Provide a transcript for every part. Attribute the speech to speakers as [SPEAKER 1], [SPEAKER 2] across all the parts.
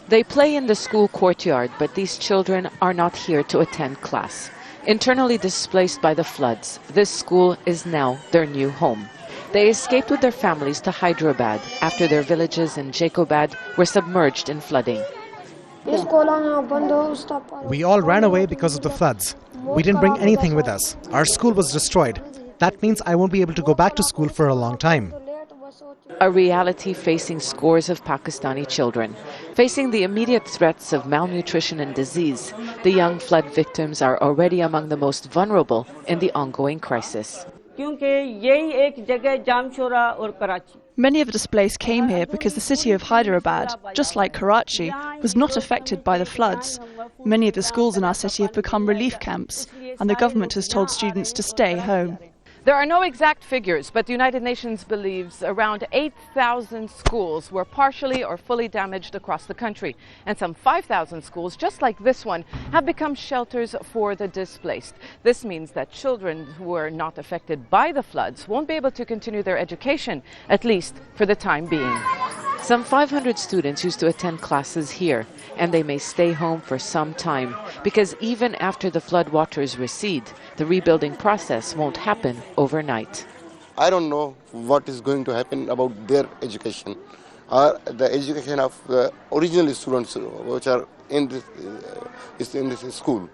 [SPEAKER 1] They play in the school courtyard, but these children are not here to attend class. Internally displaced by the floods, this school is now their new home. They escaped with their families to Hyderabad after their villages in Jacobad were submerged in flooding.
[SPEAKER 2] We all ran away because of the floods. We didn't bring anything with us. Our school was destroyed. That means I won't be able to go back to school for a long time.
[SPEAKER 1] A reality facing scores of Pakistani children. Facing the immediate threats of malnutrition and disease, the young flood victims are already among the most vulnerable in the ongoing crisis.
[SPEAKER 3] Many of the displaced came here because the city of Hyderabad, just like Karachi, was not affected by the floods. Many of the schools in our city have become relief camps, and the government has told students to stay home.
[SPEAKER 1] There are no exact figures, but the United Nations believes around 8,000 schools were partially or fully damaged across the country. And some 5,000 schools, just like this one, have become shelters for the displaced. This means that children who are not affected by the floods won't be able to continue their education, at least for the time being. Some 500 students used to attend classes here, and they may stay home for some time, because even after the flood waters recede, the rebuilding process won't happen overnight.
[SPEAKER 4] I don't know what is going to happen about their education, or the education of the original students which are in this school.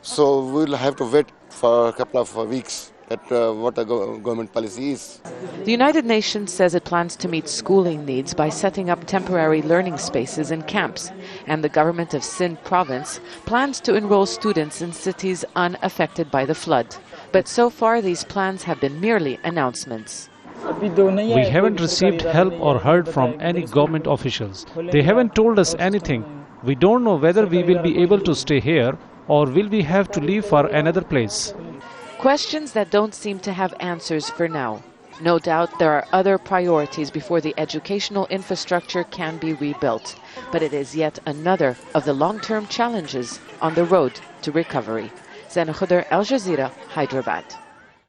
[SPEAKER 4] So we'll have to wait for a couple of weeks at what the government policy is.
[SPEAKER 1] The United Nations says it plans to meet schooling needs by setting up temporary learning spaces in camps, and the government of Sindh province plans to enroll students in cities unaffected by the flood. But so far these plans have been merely announcements.
[SPEAKER 5] We haven't received help or heard from any government officials. They haven't told us anything. We don't know whether we will be able to stay here or will we have to leave for another place.
[SPEAKER 1] Questions that don't seem to have answers for now. No doubt there are other priorities before the educational infrastructure can be rebuilt. But it is yet another of the long-term challenges on the road to recovery. Zeina Khodr, Al Jazeera, Hyderabad.